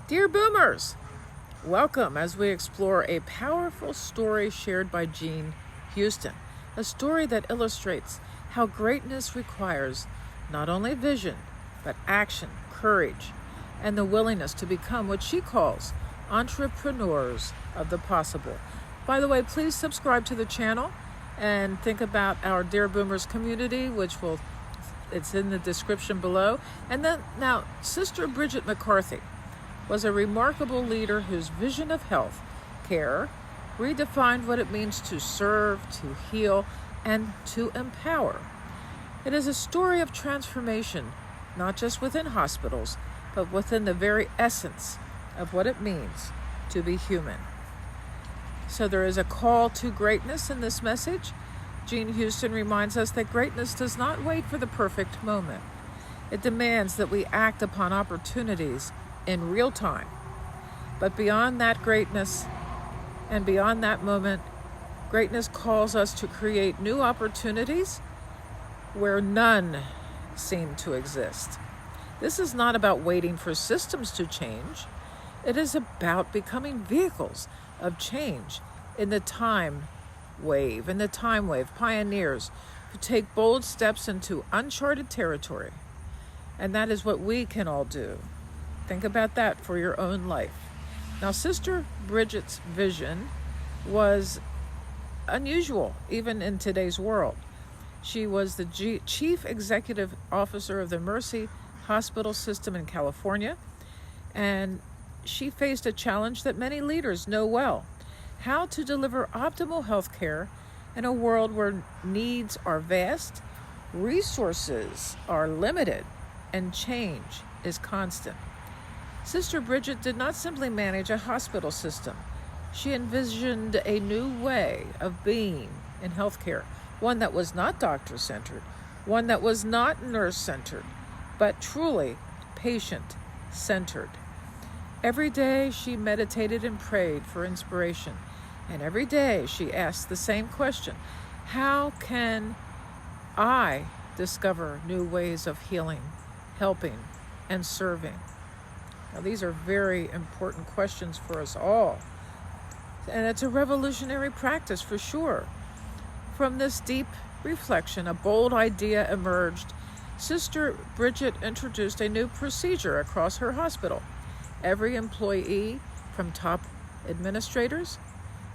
Dear Boomers, welcome as we explore a powerful story shared by Jean Houston, a story that illustrates how greatness requires not only vision, but action, courage, and the willingness to become what she calls entrepreneurs of the possible. By the way, please subscribe to the channel and think about our Dear Boomers community, it's in the description below. And then now, Sister Bridget McCarthy was a remarkable leader whose vision of health care redefined what it means to serve, to heal, and to empower. It is a story of transformation, not just within hospitals, but within the very essence of what it means to be human. So there is a call to greatness in this message. Jean Houston reminds us that greatness does not wait for the perfect moment. It demands that we act upon opportunities in real time. But beyond that greatness and beyond that moment, greatness calls us to create new opportunities where none seem to exist. This is not about waiting for systems to change. It is about becoming vehicles of change in the time wave, pioneers who take bold steps into uncharted territory. And that is what we can all do. Think about that for your own life. Now, Sister Bridget's vision was unusual, even in today's world. She was the Chief Executive Officer of the Mercy Hospital System in California, and she faced a challenge that many leaders know well: how to deliver optimal health care in a world where needs are vast, resources are limited, and change is constant. Sister Bridget did not simply manage a hospital system. She envisioned a new way of being in healthcare, one that was not doctor-centered, one that was not nurse-centered, but truly patient-centered. Every day she meditated and prayed for inspiration, and every day she asked the same question: how can I discover new ways of healing, helping, and serving? Now, these are very important questions for us all. And it's a revolutionary practice for sure. From this deep reflection, a bold idea emerged. Sister Bridget introduced a new procedure across her hospital. Every employee, from top administrators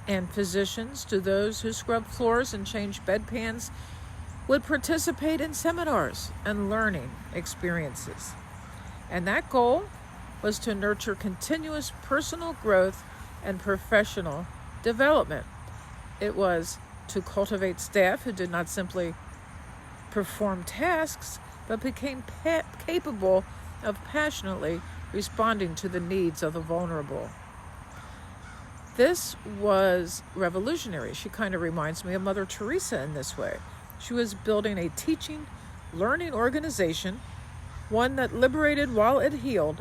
and physicians to those who scrub floors and change bedpans, would participate in seminars and learning experiences. And that goal was to nurture continuous personal growth and professional development. It was to cultivate staff who did not simply perform tasks, but became capable of passionately responding to the needs of the vulnerable. This was revolutionary. She kind of reminds me of Mother Teresa in this way. She was building a teaching, learning organization, one that liberated while it healed,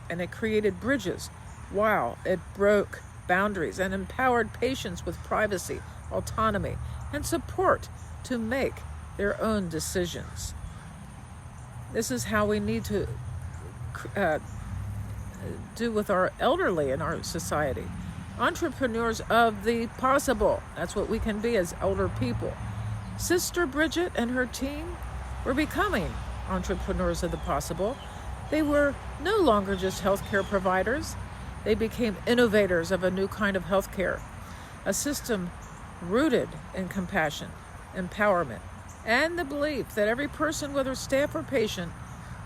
and it created bridges while it broke boundaries and empowered patients with privacy, autonomy, and support to make their own decisions. This is how we need to do with our elderly in our society. Entrepreneurs of the possible. That's what we can be as elder people. Sister Bridget and her team were becoming entrepreneurs of the possible. They were no longer just healthcare providers. They became innovators of a new kind of healthcare, a system rooted in compassion, empowerment, and the belief that every person, whether staff or patient,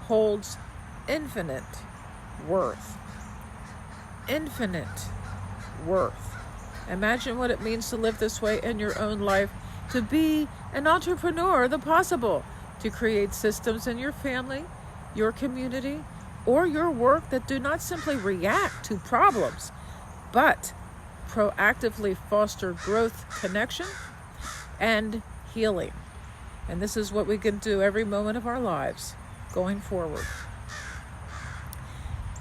holds infinite worth. Infinite worth. Imagine what it means to live this way in your own life, to be an entrepreneur of the possible, to create systems in your family, your community, or your work that do not simply react to problems, but proactively foster growth, connection, and healing. And this is what we can do every moment of our lives going forward.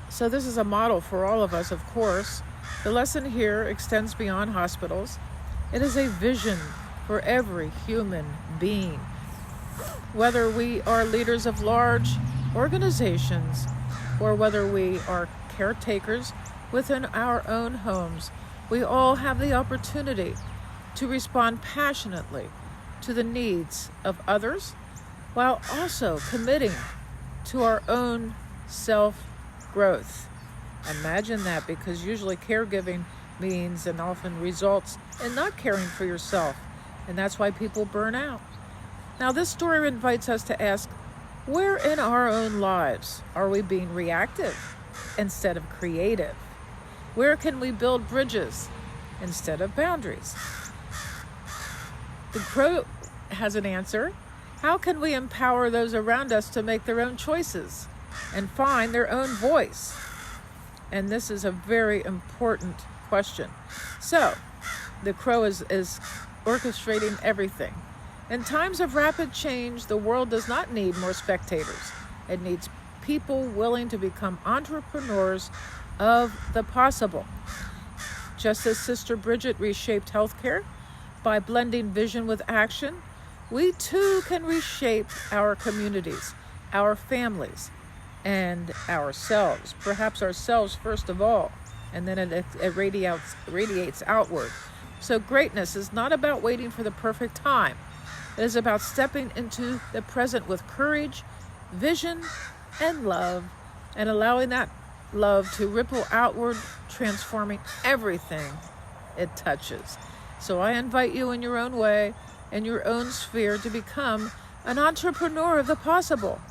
So this is a model for all of us, of course. The lesson here extends beyond hospitals. It is a vision for every human being. Whether we are leaders of large organizations or whether we are caretakers within our own homes, we all have the opportunity to respond passionately to the needs of others while also committing to our own self-growth. Imagine that, because usually caregiving means and often results in not caring for yourself, and that's why people burn out. Now, this story invites us to ask, where in our own lives are we being reactive instead of creative? Where can we build bridges instead of boundaries? The Crow has an answer. How can we empower those around us to make their own choices and find their own voice? And this is a very important question. So, the Crow is orchestrating everything. In times of rapid change, the world does not need more spectators. It needs people willing to become entrepreneurs of the possible. Just as Sister Bridget reshaped healthcare by blending vision with action, we too can reshape our communities, our families, and ourselves. Perhaps ourselves first of all, and then it radiates outward. So greatness is not about waiting for the perfect time. It is about stepping into the present with courage, vision, and love, and allowing that love to ripple outward, transforming everything it touches. So I invite you in your own way, in your own sphere, to become an entrepreneur of the possible.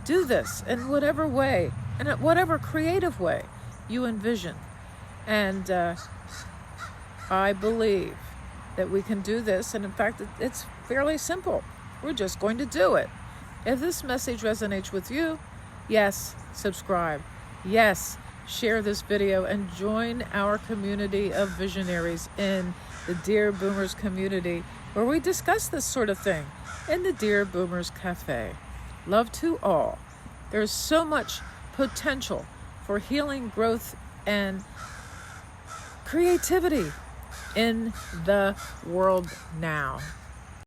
Do this in whatever way, and in whatever creative way you envision. And I believe that we can do this, and in fact, it's fairly simple. We're just going to do it. If this message resonates with you, yes, subscribe. Yes, share this video and join our community of visionaries in the Dear Boomers community, where we discuss this sort of thing in the Dear Boomers Cafe. Love to all. There's so much potential for healing, growth, and creativity in the world now.